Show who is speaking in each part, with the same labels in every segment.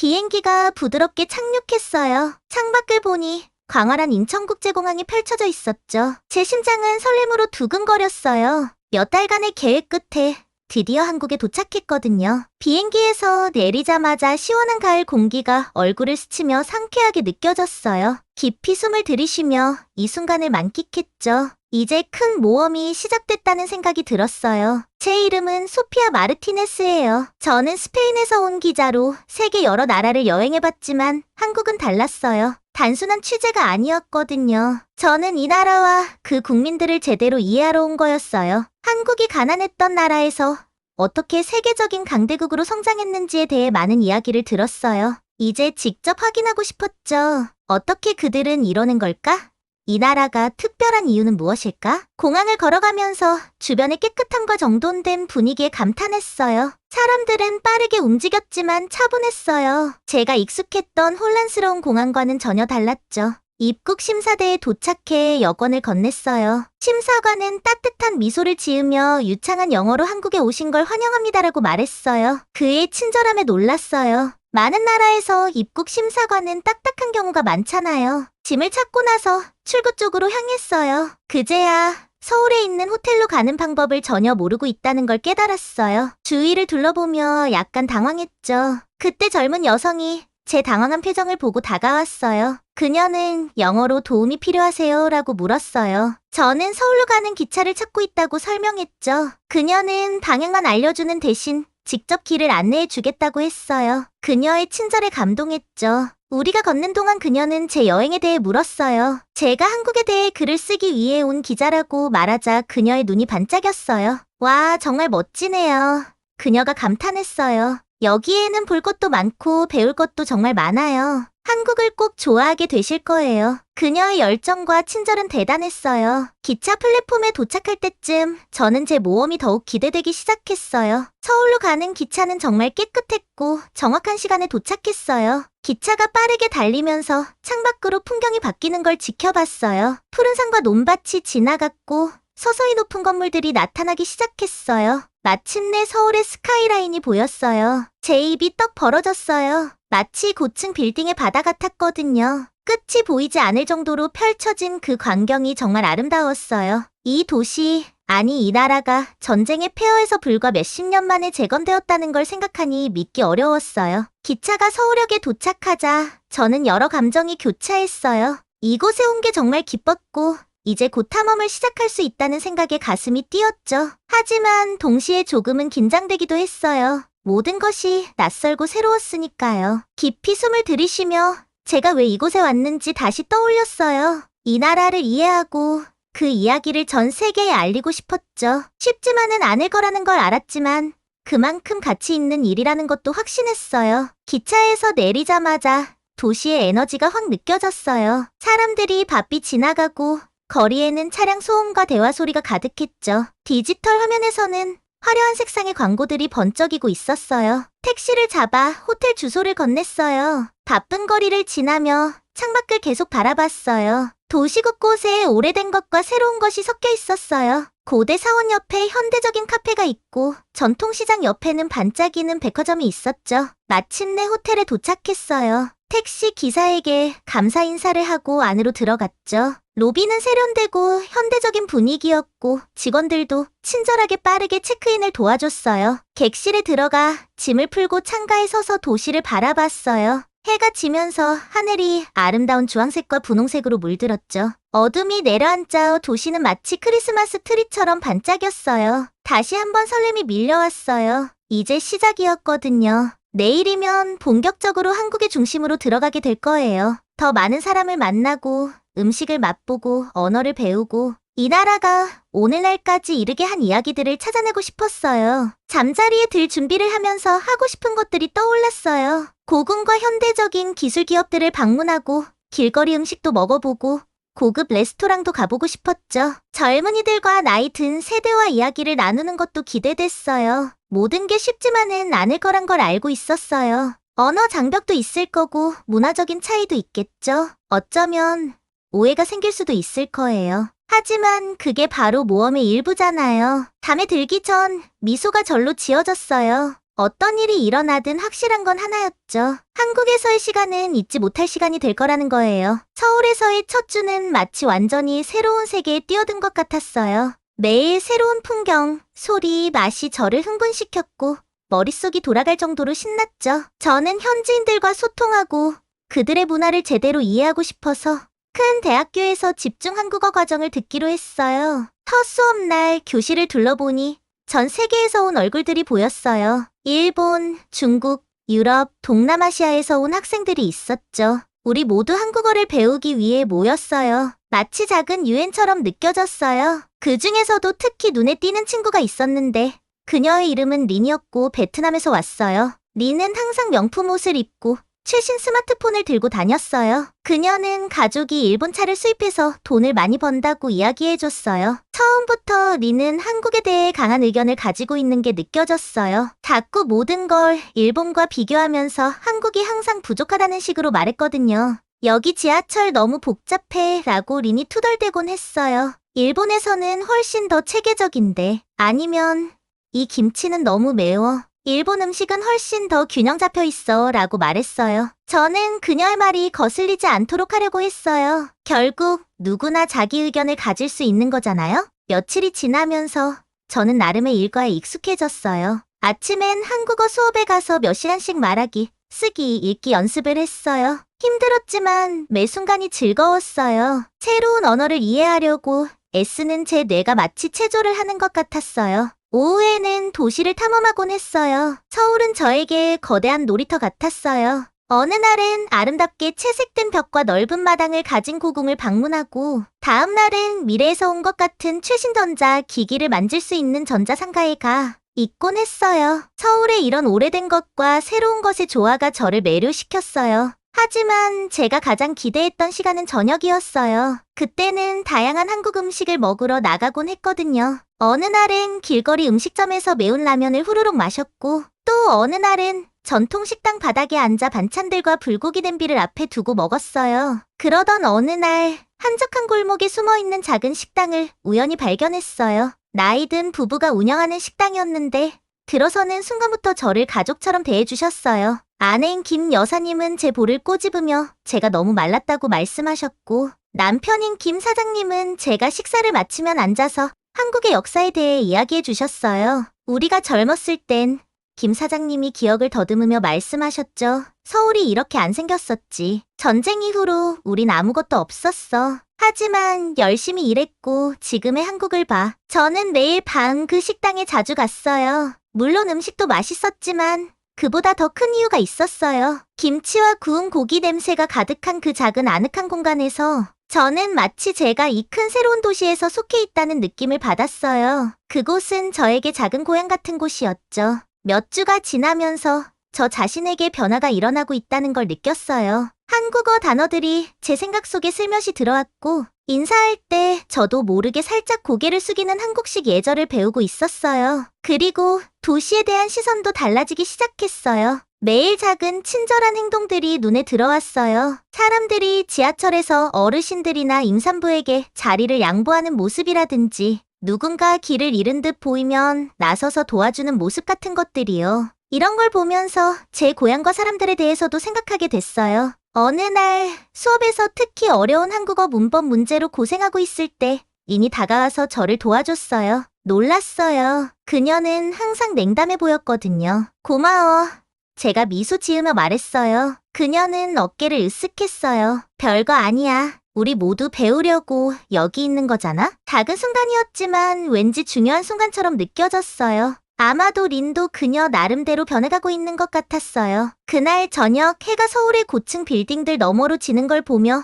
Speaker 1: 비행기가 부드럽게 착륙했어요. 창밖을 보니 광활한 인천국제공항이 펼쳐져 있었죠. 제 심장은 설렘으로 두근거렸어요. 몇 달간의 계획 끝에 드디어 한국에 도착했거든요. 비행기에서 내리자마자 시원한 가을 공기가 얼굴을 스치며 상쾌하게 느껴졌어요. 깊이 숨을 들이쉬며 이 순간을 만끽했죠. 이제 큰 모험이 시작됐다는 생각이 들었어요. 제 이름은 소피아 마르티네스예요. 저는 스페인에서 온 기자로 세계 여러 나라를 여행해봤지만 한국은 달랐어요. 단순한 취재가 아니었거든요. 저는 이 나라와 그 국민들을 제대로 이해하러 온 거였어요. 한국이 가난했던 나라에서 어떻게 세계적인 강대국으로 성장했는지에 대해 많은 이야기를 들었어요. 이제 직접 확인하고 싶었죠. 어떻게 그들은 이러는 걸까? 이 나라가 특별한 이유는 무엇일까? 공항을 걸어가면서 주변의 깨끗함과 정돈된 분위기에 감탄했어요. 사람들은 빠르게 움직였지만 차분했어요. 제가 익숙했던 혼란스러운 공항과는 전혀 달랐죠. 입국 심사대에 도착해 여권을 건넸어요. 심사관은 따뜻한 미소를 지으며 유창한 영어로 한국에 오신 걸 환영합니다라고 말했어요. 그의 친절함에 놀랐어요. 많은 나라에서 입국 심사관은 딱딱한 경우가 많잖아요. 짐을 찾고 나서 출구 쪽으로 향했어요. 그제야 서울에 있는 호텔로 가는 방법을 전혀 모르고 있다는 걸 깨달았어요. 주위를 둘러보며 약간 당황했죠. 그때 젊은 여성이 제 당황한 표정을 보고 다가왔어요. 그녀는 영어로 도움이 필요하세요? 라고 물었어요. 저는 서울로 가는 기차를 찾고 있다고 설명했죠. 그녀는 방향만 알려주는 대신 직접 길을 안내해 주겠다고 했어요. 그녀의 친절에 감동했죠. 우리가 걷는 동안 그녀는 제 여행에 대해 물었어요. 제가 한국에 대해 글을 쓰기 위해 온 기자라고 말하자 그녀의 눈이 반짝였어요. 와, 정말 멋지네요. 그녀가 감탄했어요. 여기에는 볼 것도 많고 배울 것도 정말 많아요. 한국을 꼭 좋아하게 되실 거예요. 그녀의 열정과 친절은 대단했어요. 기차 플랫폼에 도착할 때쯤 저는 제 모험이 더욱 기대되기 시작했어요. 서울로 가는 기차는 정말 깨끗했고 정확한 시간에 도착했어요. 기차가 빠르게 달리면서 창밖으로 풍경이 바뀌는 걸 지켜봤어요. 푸른 산과 논밭이 지나갔고 서서히 높은 건물들이 나타나기 시작했어요. 마침내 서울의 스카이라인이 보였어요. 제 입이 떡 벌어졌어요. 마치 고층 빌딩의 바다 같았거든요. 끝이 보이지 않을 정도로 펼쳐진 그 광경이 정말 아름다웠어요. 이 도시, 아니 이 나라가 전쟁의 폐허에서 불과 몇십 년 만에 재건되었다는 걸 생각하니 믿기 어려웠어요. 기차가 서울역에 도착하자 저는 여러 감정이 교차했어요. 이곳에 온 게 정말 기뻤고 이제 곧 탐험을 시작할 수 있다는 생각에 가슴이 뛰었죠. 하지만 동시에 조금은 긴장되기도 했어요. 모든 것이 낯설고 새로웠으니까요. 깊이 숨을 들이쉬며 제가 왜 이곳에 왔는지 다시 떠올렸어요. 이 나라를 이해하고 그 이야기를 전 세계에 알리고 싶었죠. 쉽지만은 않을 거라는 걸 알았지만 그만큼 가치 있는 일이라는 것도 확신했어요. 기차에서 내리자마자 도시의 에너지가 확 느껴졌어요. 사람들이 바삐 지나가고 거리에는 차량 소음과 대화 소리가 가득했죠. 디지털 화면에서는 화려한 색상의 광고들이 번쩍이고 있었어요. 택시를 잡아 호텔 주소를 건넸어요. 바쁜 거리를 지나며 창밖을 계속 바라봤어요. 도시 곳곳에 오래된 것과 새로운 것이 섞여 있었어요. 고대 사원 옆에 현대적인 카페가 있고 전통시장 옆에는 반짝이는 백화점이 있었죠. 마침내 호텔에 도착했어요. 택시 기사에게 감사 인사를 하고 안으로 들어갔죠. 로비는 세련되고 현대적인 분위기였고 직원들도 친절하게 빠르게 체크인을 도와줬어요. 객실에 들어가 짐을 풀고 창가에 서서 도시를 바라봤어요. 해가 지면서 하늘이 아름다운 주황색과 분홍색으로 물들었죠. 어둠이 내려앉자 도시는 마치 크리스마스 트리처럼 반짝였어요. 다시 한번 설렘이 밀려왔어요. 이제 시작이었거든요. 내일이면 본격적으로 한국의 중심으로 들어가게 될 거예요. 더 많은 사람을 만나고 음식을 맛보고 언어를 배우고 이 나라가 오늘날까지 이르게 한 이야기들을 찾아내고 싶었어요. 잠자리에 들 준비를 하면서 하고 싶은 것들이 떠올랐어요. 고궁과 현대적인 기술 기업들을 방문하고 길거리 음식도 먹어보고 고급 레스토랑도 가보고 싶었죠. 젊은이들과 나이 든 세대와 이야기를 나누는 것도 기대됐어요. 모든 게 쉽지만은 않을 거란 걸 알고 있었어요. 언어 장벽도 있을 거고 문화적인 차이도 있겠죠. 어쩌면 오해가 생길 수도 있을 거예요. 하지만 그게 바로 모험의 일부잖아요. 밤에 들기 전 미소가 절로 지어졌어요. 어떤 일이 일어나든 확실한 건 하나였죠. 한국에서의 시간은 잊지 못할 시간이 될 거라는 거예요. 서울에서의 첫 주는 마치 완전히 새로운 세계에 뛰어든 것 같았어요. 매일 새로운 풍경, 소리, 맛이 저를 흥분시켰고 머릿속이 돌아갈 정도로 신났죠. 저는 현지인들과 소통하고 그들의 문화를 제대로 이해하고 싶어서 큰 대학교에서 집중 한국어 과정을 듣기로 했어요. 첫 수업날 교실을 둘러보니 전 세계에서 온 얼굴들이 보였어요. 일본, 중국, 유럽, 동남아시아에서 온 학생들이 있었죠. 우리 모두 한국어를 배우기 위해 모였어요. 마치 작은 유엔처럼 느껴졌어요. 그 중에서도 특히 눈에 띄는 친구가 있었는데 그녀의 이름은 린이었고 베트남에서 왔어요. 린은 항상 명품 옷을 입고 최신 스마트폰을 들고 다녔어요. 그녀는 가족이 일본 차를 수입해서 돈을 많이 번다고 이야기해줬어요. 처음부터 린은 한국에 대해 강한 의견을 가지고 있는 게 느껴졌어요. 자꾸 모든 걸 일본과 비교하면서 한국이 항상 부족하다는 식으로 말했거든요. 여기 지하철 너무 복잡해 라고 린이 투덜대곤 했어요. 일본에서는 훨씬 더 체계적인데 아니면 이 김치는 너무 매워. 일본 음식은 훨씬 더 균형 잡혀 있어 라고 말했어요. 저는 그녀의 말이 거슬리지 않도록 하려고 했어요. 결국 누구나 자기 의견을 가질 수 있는 거잖아요. 며칠이 지나면서 저는 나름의 일과에 익숙해졌어요. 아침엔 한국어 수업에 가서 몇 시간씩 말하기, 쓰기, 읽기 연습을 했어요. 힘들었지만 매 순간이 즐거웠어요. 새로운 언어를 이해하려고 애쓰는 제 뇌가 마치 체조를 하는 것 같았어요. 오후에는 도시를 탐험하곤 했어요. 서울은 저에게 거대한 놀이터 같았어요. 어느 날은 아름답게 채색된 벽과 넓은 마당을 가진 고궁을 방문하고 다음 날은 미래에서 온 것 같은 최신 전자 기기를 만질 수 있는 전자상가에 가 있곤 했어요. 서울의 이런 오래된 것과 새로운 것의 조화가 저를 매료시켰어요. 하지만 제가 가장 기대했던 시간은 저녁이었어요. 그때는 다양한 한국 음식을 먹으러 나가곤 했거든요. 어느 날은 길거리 음식점에서 매운 라면을 후루룩 마셨고 또 어느 날은 전통 식당 바닥에 앉아 반찬들과 불고기 냄비를 앞에 두고 먹었어요. 그러던 어느 날 한적한 골목에 숨어있는 작은 식당을 우연히 발견했어요. 나이든 부부가 운영하는 식당이었는데 들어서는 순간부터 저를 가족처럼 대해주셨어요. 아내인 김 여사님은 제 볼을 꼬집으며 제가 너무 말랐다고 말씀하셨고 남편인 김 사장님은 제가 식사를 마치면 앉아서 한국의 역사에 대해 이야기해 주셨어요. 우리가 젊었을 땐 김 사장님이 기억을 더듬으며 말씀하셨죠. 서울이 이렇게 안 생겼었지. 전쟁 이후로 우린 아무것도 없었어. 하지만 열심히 일했고 지금의 한국을 봐. 저는 매일 밤 그 식당에 자주 갔어요. 물론 음식도 맛있었지만 그보다 더 큰 이유가 있었어요. 김치와 구운 고기 냄새가 가득한 그 작은 아늑한 공간에서 저는 마치 제가 이 큰 새로운 도시에서 속해 있다는 느낌을 받았어요. 그곳은 저에게 작은 고향 같은 곳이었죠. 몇 주가 지나면서 저 자신에게 변화가 일어나고 있다는 걸 느꼈어요. 한국어 단어들이 제 생각 속에 슬며시 들어왔고 인사할 때 저도 모르게 살짝 고개를 숙이는 한국식 예절을 배우고 있었어요. 그리고 도시에 대한 시선도 달라지기 시작했어요. 매일 작은 친절한 행동들이 눈에 들어왔어요. 사람들이 지하철에서 어르신들이나 임산부에게 자리를 양보하는 모습이라든지 누군가 길을 잃은 듯 보이면 나서서 도와주는 모습 같은 것들이요. 이런 걸 보면서 제 고향과 사람들에 대해서도 생각하게 됐어요. 어느 날 수업에서 특히 어려운 한국어 문법 문제로 고생하고 있을 때 린이 다가와서 저를 도와줬어요. 놀랐어요. 그녀는 항상 냉담해 보였거든요. 고마워. 제가 미소 지으며 말했어요. 그녀는 어깨를 으쓱했어요. 별거 아니야. 우리 모두 배우려고 여기 있는 거잖아? 작은 순간이었지만 왠지 중요한 순간처럼 느껴졌어요. 아마도 린도 그녀 나름대로 변해가고 있는 것 같았어요. 그날 저녁 해가 서울의 고층 빌딩들 너머로 지는 걸 보며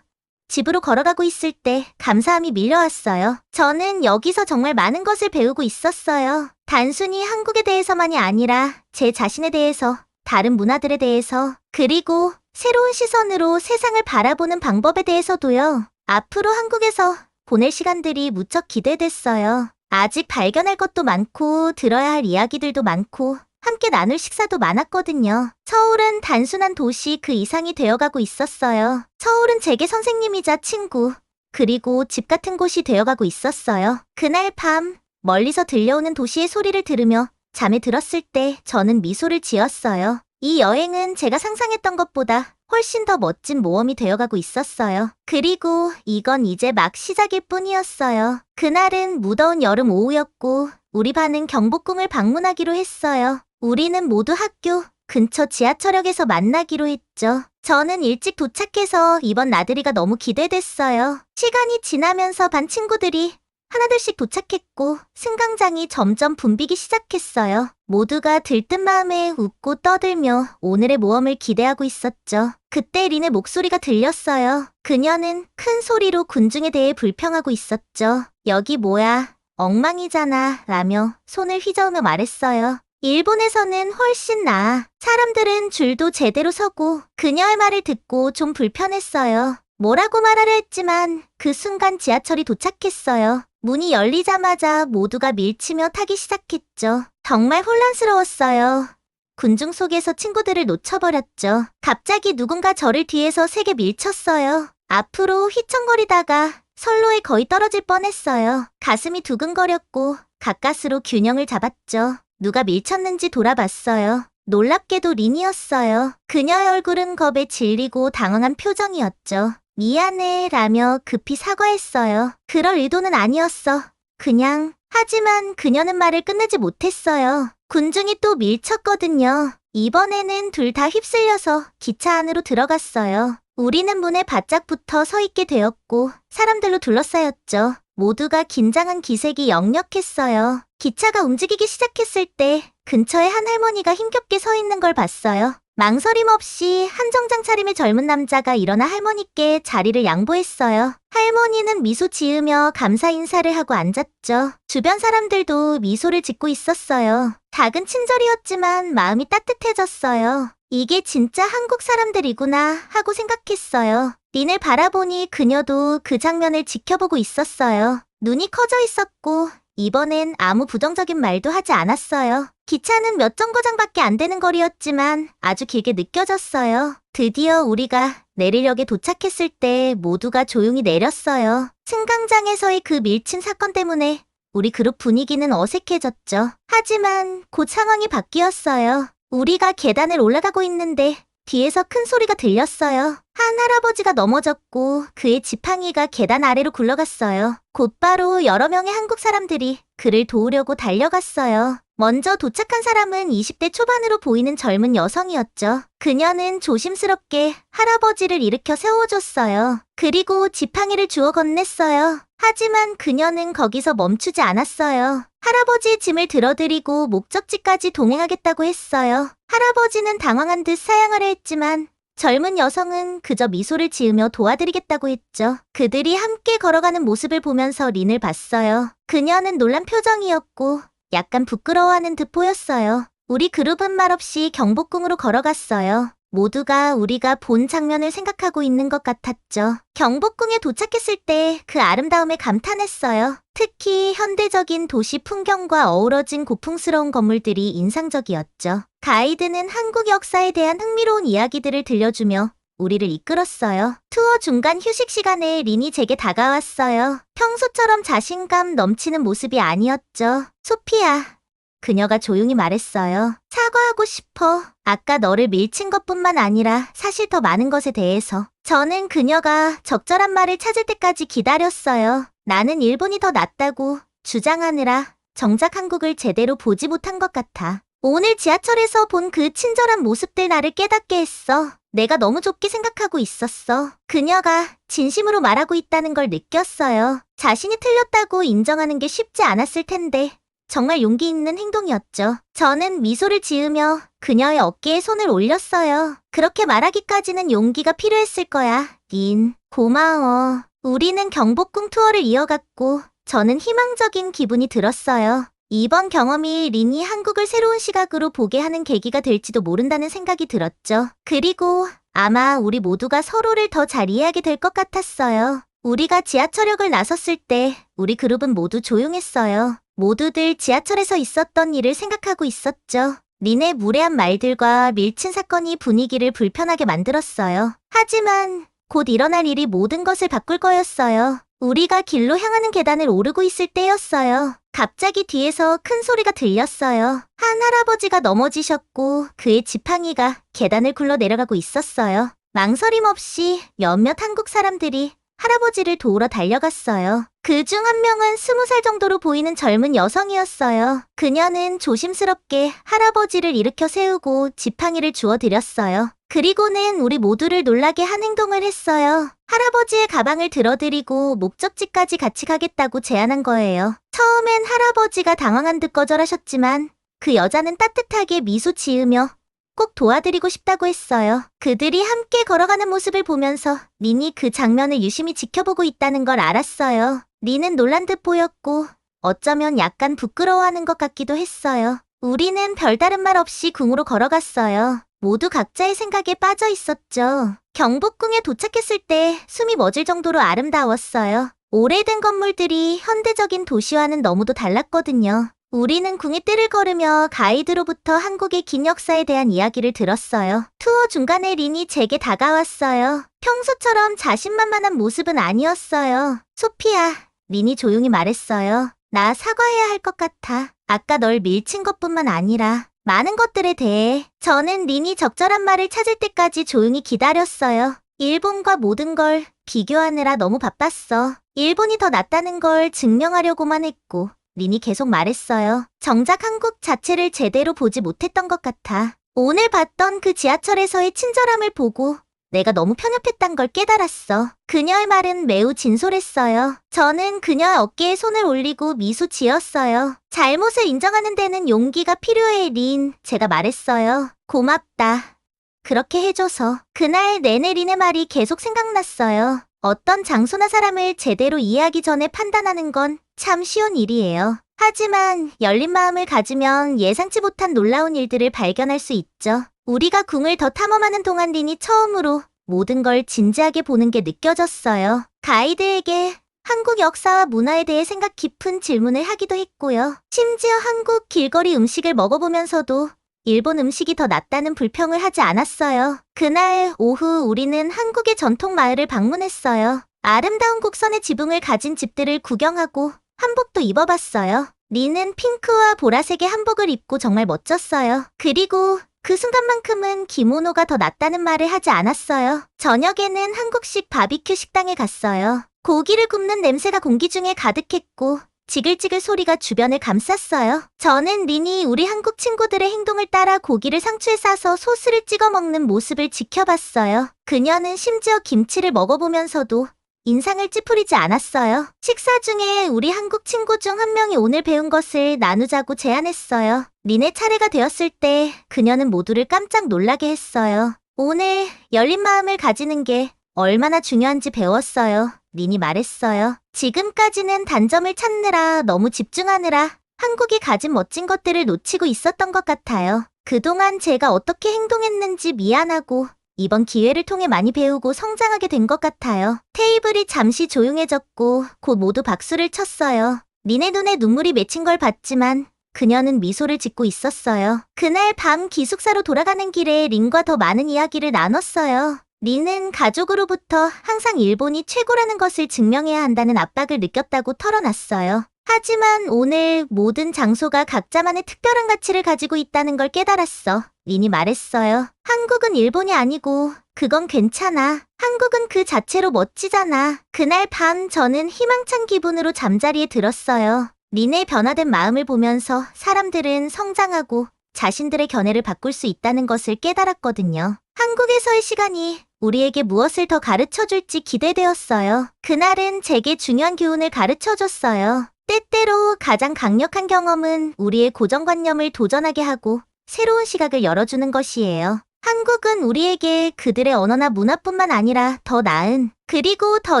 Speaker 1: 집으로 걸어가고 있을 때 감사함이 밀려왔어요. 저는 여기서 정말 많은 것을 배우고 있었어요. 단순히 한국에 대해서만이 아니라 제 자신에 대해서, 다른 문화들에 대해서, 그리고 새로운 시선으로 세상을 바라보는 방법에 대해서도요. 앞으로 한국에서 보낼 시간들이 무척 기대됐어요. 아직 발견할 것도 많고 들어야 할 이야기들도 많고 함께 나눌 식사도 많았거든요. 서울은 단순한 도시 그 이상이 되어가고 있었어요. 서울은 제게 선생님이자 친구, 그리고 집 같은 곳이 되어가고 있었어요. 그날 밤 멀리서 들려오는 도시의 소리를 들으며 잠에 들었을 때 저는 미소를 지었어요. 이 여행은 제가 상상했던 것보다 훨씬 더 멋진 모험이 되어가고 있었어요. 그리고 이건 이제 막 시작일 뿐이었어요. 그날은 무더운 여름 오후였고 우리 반은 경복궁을 방문하기로 했어요. 우리는 모두 학교 근처 지하철역에서 만나기로 했죠. 저는 일찍 도착해서 이번 나들이가 너무 기대됐어요. 시간이 지나면서 반 친구들이 하나둘씩 도착했고 승강장이 점점 붐비기 시작했어요. 모두가 들뜬 마음에 웃고 떠들며 오늘의 모험을 기대하고 있었죠. 그때 린의 목소리가 들렸어요. 그녀는 큰 소리로 군중에 대해 불평하고 있었죠. 여기 뭐야, 엉망이잖아 라며 손을 휘저으며 말했어요. 일본에서는 훨씬 나아. 사람들은 줄도 제대로 서고 그녀의 말을 듣고 좀 불편했어요. 뭐라고 말하려 했지만 그 순간 지하철이 도착했어요. 문이 열리자마자 모두가 밀치며 타기 시작했죠. 정말 혼란스러웠어요. 군중 속에서 친구들을 놓쳐버렸죠. 갑자기 누군가 저를 뒤에서 세게 밀쳤어요. 앞으로 휘청거리다가 선로에 거의 떨어질 뻔했어요. 가슴이 두근거렸고 가까스로 균형을 잡았죠. 누가 밀쳤는지 돌아봤어요. 놀랍게도 린이었어요. 그녀의 얼굴은 겁에 질리고 당황한 표정이었죠. 미안해 라며 급히 사과했어요. 그럴 의도는 아니었어. 그냥. 하지만 그녀는 말을 끝내지 못했어요. 군중이 또 밀쳤거든요. 이번에는 둘 다 휩쓸려서 기차 안으로 들어갔어요. 우리는 문에 바짝 붙어 서 있게 되었고 사람들로 둘러싸였죠. 모두가 긴장한 기색이 역력했어요. 기차가 움직이기 시작했을 때 근처에 한 할머니가 힘겹게 서 있는 걸 봤어요. 망설임 없이 한정장 차림의 젊은 남자가 일어나 할머니께 자리를 양보했어요. 할머니는 미소 지으며 감사 인사를 하고 앉았죠. 주변 사람들도 미소를 짓고 있었어요. 작은 친절이었지만 마음이 따뜻해졌어요. 이게 진짜 한국 사람들이구나 하고 생각했어요. 린을 바라보니 그녀도 그 장면을 지켜보고 있었어요. 눈이 커져 있었고 이번엔 아무 부정적인 말도 하지 않았어요. 기차는 몇 정거장밖에 안 되는 거리였지만 아주 길게 느껴졌어요. 드디어 우리가 내리역에 도착했을 때 모두가 조용히 내렸어요. 승강장에서의 그 밀친 사건 때문에 우리 그룹 분위기는 어색해졌죠. 하지만 곧 상황이 바뀌었어요. 우리가 계단을 올라가고 있는데 뒤에서 큰 소리가 들렸어요. 한 할아버지가 넘어졌고 그의 지팡이가 계단 아래로 굴러갔어요. 곧바로 여러 명의 한국 사람들이 그를 도우려고 달려갔어요. 먼저 도착한 사람은 20대 초반으로 보이는 젊은 여성이었죠. 그녀는 조심스럽게 할아버지를 일으켜 세워줬어요. 그리고 지팡이를 주워 건넸어요. 하지만 그녀는 거기서 멈추지 않았어요. 할아버지의 짐을 들어드리고 목적지까지 동행하겠다고 했어요. 할아버지는 당황한 듯 사양하려 했지만 젊은 여성은 그저 미소를 지으며 도와드리겠다고 했죠. 그들이 함께 걸어가는 모습을 보면서 린을 봤어요. 그녀는 놀란 표정이었고 약간 부끄러워하는 듯 보였어요. 우리 그룹은 말없이 경복궁으로 걸어갔어요. 모두가 우리가 본 장면을 생각하고 있는 것 같았죠. 경복궁에 도착했을 때 그 아름다움에 감탄했어요. 특히 현대적인 도시 풍경과 어우러진 고풍스러운 건물들이 인상적이었죠. 가이드는 한국 역사에 대한 흥미로운 이야기들을 들려주며 우리를 이끌었어요. 투어 중간 휴식 시간에 린이 제게 다가왔어요. 평소처럼 자신감 넘치는 모습이 아니었죠. 소피야. 그녀가 조용히 말했어요. 사과하고 싶어. 아까 너를 밀친 것뿐만 아니라 사실 더 많은 것에 대해서. 저는 그녀가 적절한 말을 찾을 때까지 기다렸어요. 나는 일본이 더 낫다고 주장하느라 정작 한국을 제대로 보지 못한 것 같아. 오늘 지하철에서 본 그 친절한 모습들 나를 깨닫게 했어. 내가 너무 좁게 생각하고 있었어. 그녀가 진심으로 말하고 있다는 걸 느꼈어요. 자신이 틀렸다고 인정하는 게 쉽지 않았을 텐데 정말 용기 있는 행동이었죠. 저는 미소를 지으며 그녀의 어깨에 손을 올렸어요. 그렇게 말하기까지는 용기가 필요했을 거야. 린, 고마워. 우리는 경복궁 투어를 이어갔고 저는 희망적인 기분이 들었어요. 이번 경험이 린이 한국을 새로운 시각으로 보게 하는 계기가 될지도 모른다는 생각이 들었죠. 그리고 아마 우리 모두가 서로를 더 잘 이해하게 될 것 같았어요. 우리가 지하철역을 나섰을 때 우리 그룹은 모두 조용했어요. 모두들 지하철에서 있었던 일을 생각하고 있었죠. 린의 무례한 말들과 밀친 사건이 분위기를 불편하게 만들었어요. 하지만 곧 일어날 일이 모든 것을 바꿀 거였어요. 우리가 길로 향하는 계단을 오르고 있을 때였어요. 갑자기 뒤에서 큰 소리가 들렸어요. 한 할아버지가 넘어지셨고 그의 지팡이가 계단을 굴러 내려가고 있었어요. 망설임 없이 몇몇 한국 사람들이 할아버지를 도우러 달려갔어요. 그 중 한 명은 20살 정도로 보이는 젊은 여성이었어요. 그녀는 조심스럽게 할아버지를 일으켜 세우고 지팡이를 주워드렸어요. 그리고는 우리 모두를 놀라게 한 행동을 했어요. 할아버지의 가방을 들어드리고 목적지까지 같이 가겠다고 제안한 거예요. 처음엔 할아버지가 당황한 듯 거절하셨지만 그 여자는 따뜻하게 미소 지으며 꼭 도와드리고 싶다고 했어요. 그들이 함께 걸어가는 모습을 보면서 린이 그 장면을 유심히 지켜보고 있다는 걸 알았어요. 린은 놀란 듯 보였고 어쩌면 약간 부끄러워하는 것 같기도 했어요. 우리는 별다른 말 없이 궁으로 걸어갔어요. 모두 각자의 생각에 빠져 있었죠. 경복궁에 도착했을 때 숨이 멎을 정도로 아름다웠어요. 오래된 건물들이 현대적인 도시와는 너무도 달랐거든요. 우리는 궁의 뜰을 걸으며 가이드로부터 한국의 긴 역사에 대한 이야기를 들었어요. 투어 중간에 린이 제게 다가왔어요. 평소처럼 자신만만한 모습은 아니었어요. 소피야, 린이 조용히 말했어요. 나 사과해야 할 것 같아. 아까 널 밀친 것뿐만 아니라 많은 것들에 대해. 저는 린이 적절한 말을 찾을 때까지 조용히 기다렸어요. 일본과 모든 걸 비교하느라 너무 바빴어. 일본이 더 낫다는 걸 증명하려고만 했고 린이 계속 말했어요. 정작 한국 자체를 제대로 보지 못했던 것 같아. 오늘 봤던 그 지하철에서의 친절함을 보고 내가 너무 편협했단 걸 깨달았어. 그녀의 말은 매우 진솔했어요. 저는 그녀의 어깨에 손을 올리고 미소 지었어요. 잘못을 인정하는 데는 용기가 필요해, 린. 제가 말했어요. 고맙다. 그렇게 해줘서. 그날 내내 린의 말이 계속 생각났어요. 어떤 장소나 사람을 제대로 이해하기 전에 판단하는 건 참 쉬운 일이에요. 하지만 열린 마음을 가지면 예상치 못한 놀라운 일들을 발견할 수 있죠. 우리가 궁을 더 탐험하는 동안 린이 처음으로 모든 걸 진지하게 보는 게 느껴졌어요. 가이드에게 한국 역사와 문화에 대해 생각 깊은 질문을 하기도 했고요. 심지어 한국 길거리 음식을 먹어보면서도 일본 음식이 더 낫다는 불평을 하지 않았어요. 그날 오후 우리는 한국의 전통 마을을 방문했어요. 아름다운 곡선의 지붕을 가진 집들을 구경하고 한복도 입어봤어요. 린은 핑크와 보라색의 한복을 입고 정말 멋졌어요. 그리고 그 순간만큼은 기모노가 더 낫다는 말을 하지 않았어요. 저녁에는 한국식 바비큐 식당에 갔어요. 고기를 굽는 냄새가 공기 중에 가득했고 지글지글 소리가 주변을 감쌌어요. 저는 린이 우리 한국 친구들의 행동을 따라 고기를 상추에 싸서 소스를 찍어 먹는 모습을 지켜봤어요. 그녀는 심지어 김치를 먹어보면서도 인상을 찌푸리지 않았어요. 식사 중에 우리 한국 친구 중 한 명이 오늘 배운 것을 나누자고 제안했어요. 린의 차례가 되었을 때 그녀는 모두를 깜짝 놀라게 했어요. 오늘 열린 마음을 가지는 게 얼마나 중요한지 배웠어요. 린이 말했어요. 지금까지는 단점을 찾느라 너무 집중하느라 한국이 가진 멋진 것들을 놓치고 있었던 것 같아요. 그동안 제가 어떻게 행동했는지 미안하고 이번 기회를 통해 많이 배우고 성장하게 된 것 같아요. 테이블이 잠시 조용해졌고 곧 모두 박수를 쳤어요. 린의 눈에 눈물이 맺힌 걸 봤지만 그녀는 미소를 짓고 있었어요. 그날 밤 기숙사로 돌아가는 길에 린과 더 많은 이야기를 나눴어요. 린은 가족으로부터 항상 일본이 최고라는 것을 증명해야 한다는 압박을 느꼈다고 털어놨어요. 하지만 오늘 모든 장소가 각자만의 특별한 가치를 가지고 있다는 걸 깨달았어. 린이 말했어요. 한국은 일본이 아니고 그건 괜찮아. 한국은 그 자체로 멋지잖아. 그날 밤 저는 희망찬 기분으로 잠자리에 들었어요. 린의 변화된 마음을 보면서 사람들은 성장하고 자신들의 견해를 바꿀 수 있다는 것을 깨달았거든요. 한국에서의 시간이 우리에게 무엇을 더 가르쳐줄지 기대되었어요. 그날은 제게 중요한 교훈을 가르쳐줬어요. 때때로 가장 강력한 경험은 우리의 고정관념을 도전하게 하고 새로운 시각을 열어주는 것이에요. 한국은 우리에게 그들의 언어나 문화뿐만 아니라 더 나은 그리고 더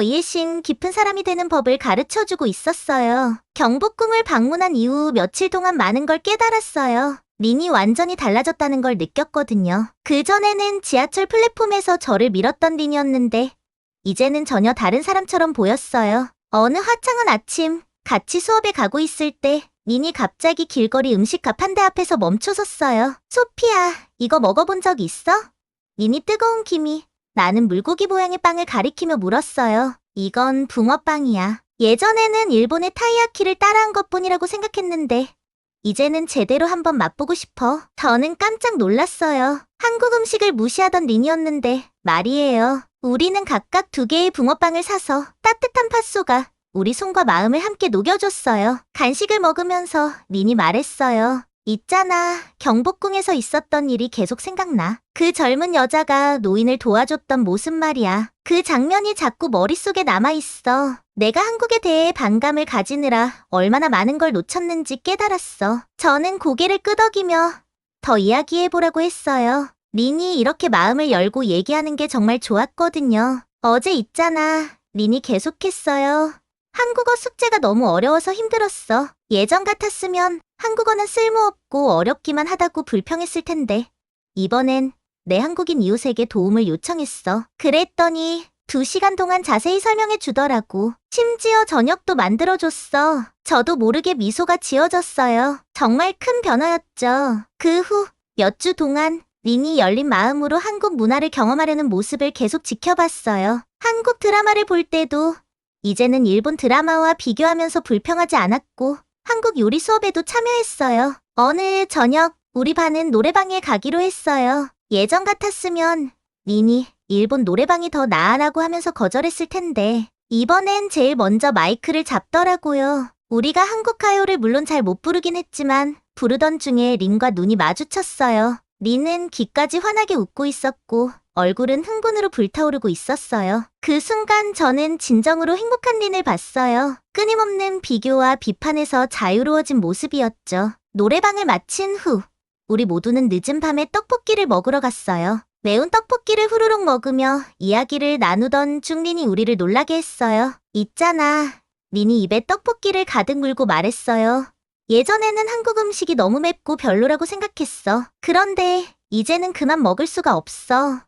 Speaker 1: 이해심 깊은 사람이 되는 법을 가르쳐주고 있었어요. 경복궁을 방문한 이후 며칠 동안 많은 걸 깨달았어요. 린이 완전히 달라졌다는 걸 느꼈거든요. 그전에는 지하철 플랫폼에서 저를 밀었던 린이었는데 이제는 전혀 다른 사람처럼 보였어요. 어느 화창한 아침 같이 수업에 가고 있을 때 린이 갑자기 길거리 음식값 한 대 앞에서 멈춰섰어요. 소피야, 이거 먹어본 적 있어? 린이 뜨거운 김이 나는 물고기 모양의 빵을 가리키며 물었어요. 이건 붕어빵이야. 예전에는 일본의 타이야키를 따라한 것뿐이라고 생각했는데 이제는 제대로 한번 맛보고 싶어. 저는 깜짝 놀랐어요. 한국 음식을 무시하던 린이었는데 말이에요. 우리는 각각 2개의 붕어빵을 사서 따뜻한 팥소가 우리 손과 마음을 함께 녹여줬어요. 간식을 먹으면서 린이 말했어요. 있잖아, 경복궁에서 있었던 일이 계속 생각나. 그 젊은 여자가 노인을 도와줬던 모습 말이야. 그 장면이 자꾸 머릿속에 남아있어. 내가 한국에 대해 반감을 가지느라 얼마나 많은 걸 놓쳤는지 깨달았어. 저는 고개를 끄덕이며 더 이야기해보라고 했어요. 린이 이렇게 마음을 열고 얘기하는 게 정말 좋았거든요. 어제 있잖아, 린이 계속했어요. 한국어 숙제가 너무 어려워서 힘들었어. 예전 같았으면 한국어는 쓸모없고 어렵기만 하다고 불평했을 텐데 이번엔 내 한국인 이웃에게 도움을 요청했어. 그랬더니 2시간 동안 자세히 설명해 주더라고. 심지어 저녁도 만들어줬어. 저도 모르게 미소가 지어졌어요. 정말 큰 변화였죠. 그 후 몇 주 동안 린이 열린 마음으로 한국 문화를 경험하려는 모습을 계속 지켜봤어요. 한국 드라마를 볼 때도 이제는 일본 드라마와 비교하면서 불평하지 않았고 한국 요리 수업에도 참여했어요. 어느 저녁 우리 반은 노래방에 가기로 했어요. 예전 같았으면 린이 일본 노래방이 더 나아라고 하면서 거절했을 텐데 이번엔 제일 먼저 마이크를 잡더라고요. 우리가 한국 가요를 물론 잘 못 부르긴 했지만 부르던 중에 린과 눈이 마주쳤어요. 린은 귀까지 환하게 웃고 있었고 얼굴은 흥분으로 불타오르고 있었어요. 그 순간 저는 진정으로 행복한 린을 봤어요. 끊임없는 비교와 비판에서 자유로워진 모습이었죠. 노래방을 마친 후 우리 모두는 늦은 밤에 떡볶이를 먹으러 갔어요. 매운 떡볶이를 후루룩 먹으며 이야기를 나누던 중 린이 우리를 놀라게 했어요. 있잖아, 린이 입에 떡볶이를 가득 물고 말했어요. 예전에는 한국 음식이 너무 맵고 별로라고 생각했어. 그런데 이제는 그만 먹을 수가 없어.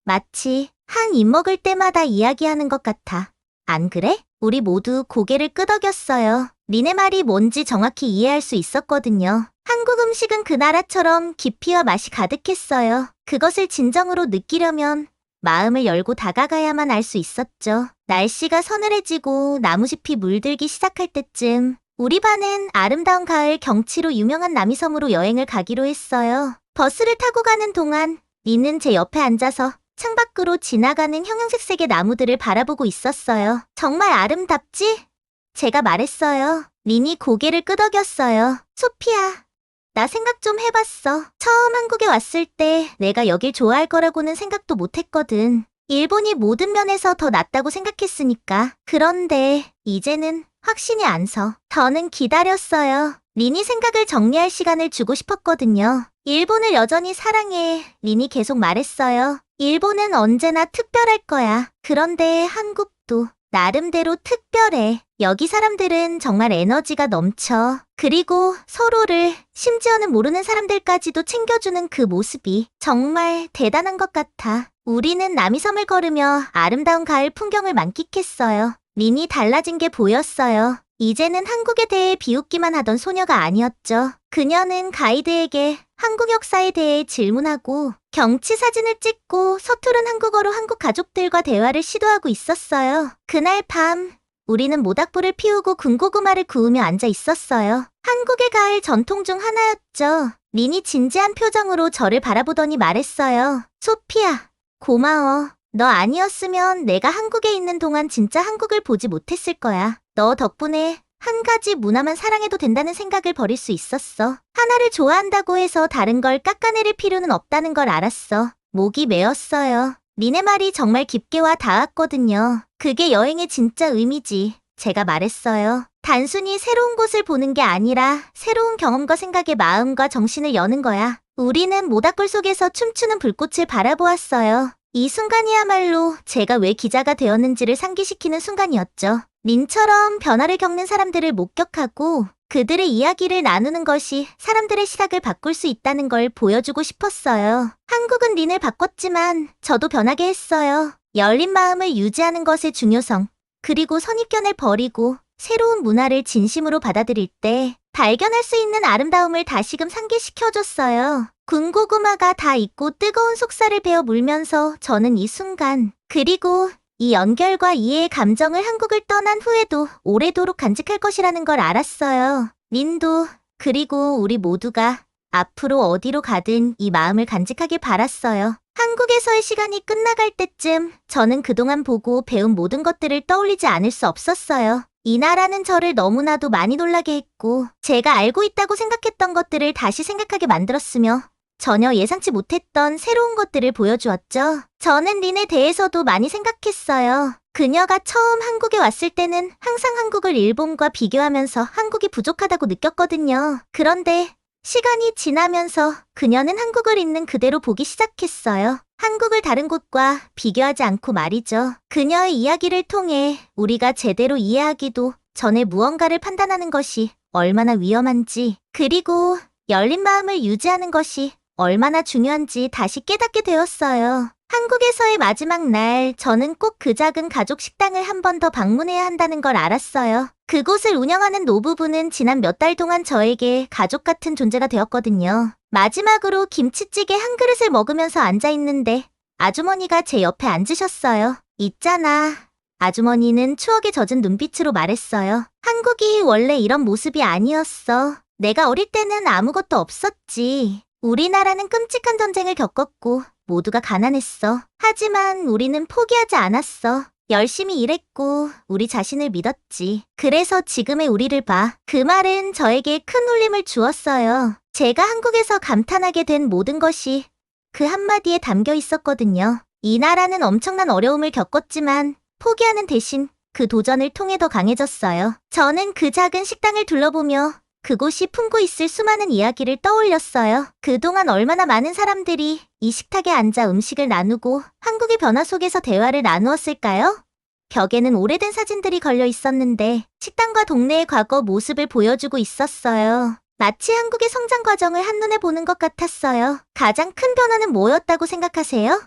Speaker 1: 마치 한 입 먹을 때마다 이야기하는 것 같아. 안 그래? 우리 모두 고개를 끄덕였어요. 린의 말이 뭔지 정확히 이해할 수 있었거든요. 한국 음식은 그 나라처럼 깊이와 맛이 가득했어요. 그것을 진정으로 느끼려면 마음을 열고 다가가야만 알 수 있었죠. 날씨가 서늘해지고 나무숲이 물들기 시작할 때쯤 우리 반은 아름다운 가을 경치로 유명한 남이섬으로 여행을 가기로 했어요. 버스를 타고 가는 동안 린은 제 옆에 앉아서 창밖으로 지나가는 형형색색의 나무들을 바라보고 있었어요. 정말 아름답지? 제가 말했어요. 린이 고개를 끄덕였어요. 소피야, 나 생각 좀 해봤어. 처음 한국에 왔을 때 내가 여길 좋아할 거라고는 생각도 못했거든. 일본이 모든 면에서 더 낫다고 생각했으니까. 그런데 이제는 확신이 안 서. 저는 기다렸어요. 린이 생각을 정리할 시간을 주고 싶었거든요. 일본을 여전히 사랑해. 린이 계속 말했어요. 일본은 언제나 특별할 거야. 그런데 한국도 나름대로 특별해. 여기 사람들은 정말 에너지가 넘쳐. 그리고 서로를, 심지어는 모르는 사람들까지도 챙겨주는 그 모습이 정말 대단한 것 같아. 우리는 남이섬을 걸으며 아름다운 가을 풍경을 만끽했어요. 린이 달라진 게 보였어요. 이제는 한국에 대해 비웃기만 하던 소녀가 아니었죠. 그녀는 가이드에게 한국 역사에 대해 질문하고 경치 사진을 찍고 서투른 한국어로 한국 가족들과 대화를 시도하고 있었어요. 그날 밤 우리는 모닥불을 피우고 군고구마를 구우며 앉아 있었어요. 한국의 가을 전통 중 하나였죠. 린이 진지한 표정으로 저를 바라보더니 말했어요. 소피야, 고마워. 너 아니었으면 내가 한국에 있는 동안 진짜 한국을 보지 못했을 거야. 너 덕분에 한 가지 문화만 사랑해도 된다는 생각을 버릴 수 있었어. 하나를 좋아한다고 해서 다른 걸 깎아내릴 필요는 없다는 걸 알았어. 목이 메었어요. 린의 말이 정말 깊게 와 닿았거든요. 그게 여행의 진짜 의미지. 제가 말했어요. 단순히 새로운 곳을 보는 게 아니라 새로운 경험과 생각에 마음과 정신을 여는 거야. 우리는 모닥불 속에서 춤추는 불꽃을 바라보았어요. 이 순간이야말로 제가 왜 기자가 되었는지를 상기시키는 순간이었죠. 린처럼 변화를 겪는 사람들을 목격하고 그들의 이야기를 나누는 것이 사람들의 시각을 바꿀 수 있다는 걸 보여주고 싶었어요. 한국은 린을 바꿨지만 저도 변하게 했어요. 열린 마음을 유지하는 것의 중요성, 그리고 선입견을 버리고 새로운 문화를 진심으로 받아들일 때 발견할 수 있는 아름다움을 다시금 상기시켜줬어요. 군고구마가 다 익고 뜨거운 속살을 베어 물면서 저는 이 순간, 그리고 이 연결과 이해의 감정을 한국을 떠난 후에도 오래도록 간직할 것이라는 걸 알았어요. 린도, 그리고 우리 모두가 앞으로 어디로 가든 이 마음을 간직하길 바랐어요. 한국에서의 시간이 끝나갈 때쯤 저는 그동안 보고 배운 모든 것들을 떠올리지 않을 수 없었어요. 이 나라는 저를 너무나도 많이 놀라게 했고 제가 알고 있다고 생각했던 것들을 다시 생각하게 만들었으며 전혀 예상치 못했던 새로운 것들을 보여주었죠. 저는 린에 대해서도 많이 생각했어요. 그녀가 처음 한국에 왔을 때는 항상 한국을 일본과 비교하면서 한국이 부족하다고 느꼈거든요. 그런데 시간이 지나면서 그녀는 한국을 있는 그대로 보기 시작했어요. 한국을 다른 곳과 비교하지 않고 말이죠. 그녀의 이야기를 통해 우리가 제대로 이해하기도 전에 무언가를 판단하는 것이 얼마나 위험한지, 그리고 열린 마음을 유지하는 것이 얼마나 중요한지 다시 깨닫게 되었어요. 한국에서의 마지막 날, 저는 꼭 그 작은 가족 식당을 한 번 더 방문해야 한다는 걸 알았어요. 그곳을 운영하는 노부부는 지난 몇 달 동안 저에게 가족 같은 존재가 되었거든요. 마지막으로 김치찌개 한 그릇을 먹으면서 앉아있는데 아주머니가 제 옆에 앉으셨어요. 있잖아. 아주머니는 추억에 젖은 눈빛으로 말했어요. 한국이 원래 이런 모습이 아니었어. 내가 어릴 때는 아무것도 없었지. 우리나라는 끔찍한 전쟁을 겪었고 모두가 가난했어. 하지만 우리는 포기하지 않았어. 열심히 일했고 우리 자신을 믿었지. 그래서 지금의 우리를 봐. 그 말은 저에게 큰 울림을 주었어요. 제가 한국에서 감탄하게 된 모든 것이 그 한마디에 담겨 있었거든요. 이 나라는 엄청난 어려움을 겪었지만 포기하는 대신 그 도전을 통해 더 강해졌어요. 저는 그 작은 식당을 둘러보며 그곳이 품고 있을 수많은 이야기를 떠올렸어요. 그동안 얼마나 많은 사람들이 이 식탁에 앉아 음식을 나누고 한국의 변화 속에서 대화를 나누었을까요? 벽에는 오래된 사진들이 걸려 있었는데 식당과 동네의 과거 모습을 보여주고 있었어요. 마치 한국의 성장 과정을 한눈에 보는 것 같았어요. 가장 큰 변화는 뭐였다고 생각하세요?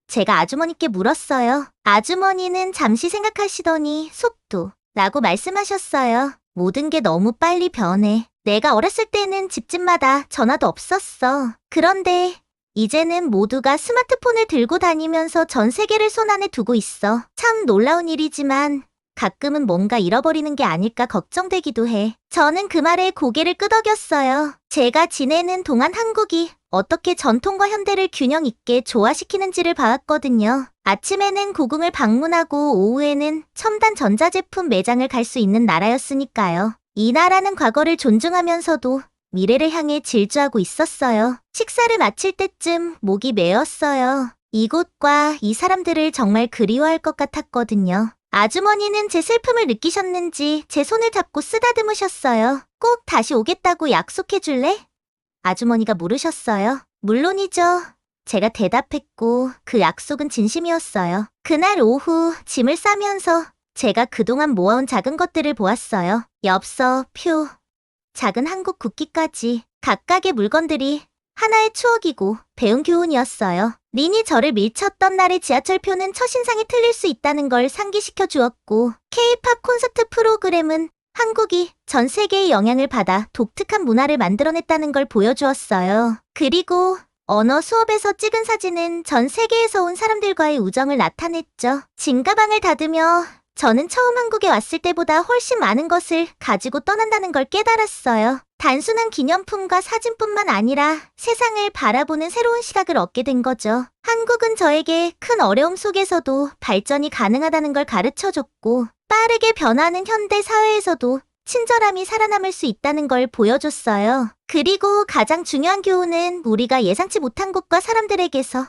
Speaker 1: 제가 아주머니께 물었어요. 아주머니는 잠시 생각하시더니 속도 라고 말씀하셨어요. 모든 게 너무 빨리 변해. 내가 어렸을 때는 집집마다 전화도 없었어. 그런데 이제는 모두가 스마트폰을 들고 다니면서 전 세계를 손안에 두고 있어. 참 놀라운 일이지만 가끔은 뭔가 잃어버리는 게 아닐까 걱정되기도 해. 저는 그 말에 고개를 끄덕였어요. 제가 지내는 동안 한국이 어떻게 전통과 현대를 균형 있게 조화시키는지를 봐왔거든요. 아침에는 고궁을 방문하고 오후에는 첨단 전자제품 매장을 갈 수 있는 나라였으니까요. 이 나라는 과거를 존중하면서도 미래를 향해 질주하고 있었어요. 식사를 마칠 때쯤 목이 메었어요. 이곳과 이 사람들을 정말 그리워할 것 같았거든요. 아주머니는 제 슬픔을 느끼셨는지 제 손을 잡고 쓰다듬으셨어요. 꼭 다시 오겠다고 약속해줄래? 아주머니가 물으셨어요. 물론이죠. 제가 대답했고 그 약속은 진심이었어요. 그날 오후 짐을 싸면서 제가 그동안 모아온 작은 것들을 보았어요. 엽서, 표, 작은 한국 국기까지 각각의 물건들이 하나의 추억이고 배운 교훈이었어요. 린이 저를 밀쳤던 날의 지하철표는 첫인상이 틀릴 수 있다는 걸 상기시켜 주었고 K-팝 콘서트 프로그램은 한국이 전 세계의 영향을 받아 독특한 문화를 만들어냈다는 걸 보여주었어요. 그리고 언어 수업에서 찍은 사진은 전 세계에서 온 사람들과의 우정을 나타냈죠. 짐가방을 닫으며 저는 처음 한국에 왔을 때보다 훨씬 많은 것을 가지고 떠난다는 걸 깨달았어요. 단순한 기념품과 사진뿐만 아니라 세상을 바라보는 새로운 시각을 얻게 된 거죠. 한국은 저에게 큰 어려움 속에서도 발전이 가능하다는 걸 가르쳐줬고 빠르게 변하는 현대 사회에서도 친절함이 살아남을 수 있다는 걸 보여줬어요. 그리고 가장 중요한 교훈은 우리가 예상치 못한 곳과 사람들에게서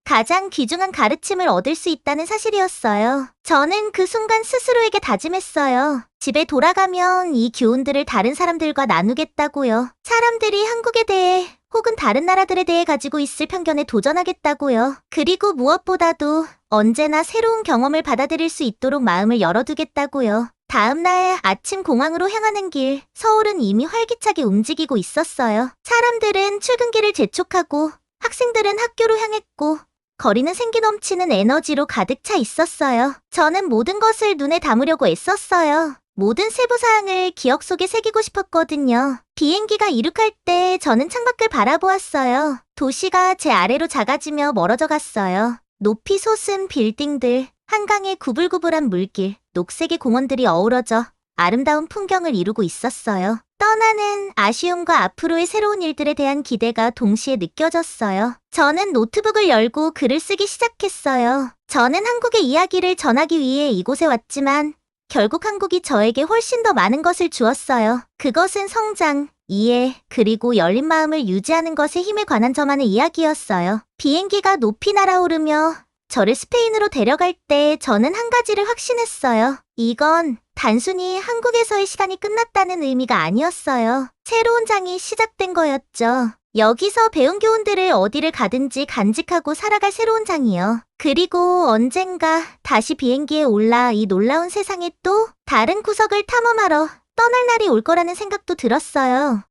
Speaker 1: 가장 귀중한 가르침을 얻을 수 있다는 사실이었어요. 저는 그 순간 스스로에게 다짐했어요. 집에 돌아가면 이 교훈들을 다른 사람들과 나누겠다고요. 사람들이 한국에 대해 혹은 다른 나라들에 대해 가지고 있을 편견에 도전하겠다고요. 그리고 무엇보다도 언제나 새로운 경험을 받아들일 수 있도록 마음을 열어두겠다고요. 다음 날 아침 공항으로 향하는 길, 서울은 이미 활기차게 움직이고 있었어요. 사람들은 출근길을 재촉하고 학생들은 학교로 향했고 거리는 생기 넘치는 에너지로 가득 차 있었어요. 저는 모든 것을 눈에 담으려고 애썼어요. 모든 세부사항을 기억 속에 새기고 싶었거든요. 비행기가 이륙할 때 저는 창밖을 바라보았어요. 도시가 제 아래로 작아지며 멀어져 갔어요. 높이 솟은 빌딩들, 한강의 구불구불한 물길, 녹색의 공원들이 어우러져 아름다운 풍경을 이루고 있었어요. 떠나는 아쉬움과 앞으로의 새로운 일들에 대한 기대가 동시에 느껴졌어요. 저는 노트북을 열고 글을 쓰기 시작했어요. 저는 한국의 이야기를 전하기 위해 이곳에 왔지만 결국 한국이 저에게 훨씬 더 많은 것을 주었어요. 그것은 성장, 이해, 그리고 열린 마음을 유지하는 것의 힘에 관한 저만의 이야기였어요. 비행기가 높이 날아오르며 저를 스페인으로 데려갈 때 저는 한 가지를 확신했어요. 이건 단순히 한국에서의 시간이 끝났다는 의미가 아니었어요. 새로운 장이 시작된 거였죠. 여기서 배운 교훈들을 어디를 가든지 간직하고 살아갈 새로운 장이요. 그리고 언젠가 다시 비행기에 올라 이 놀라운 세상의 또 다른 구석을 탐험하러 떠날 날이 올 거라는 생각도 들었어요.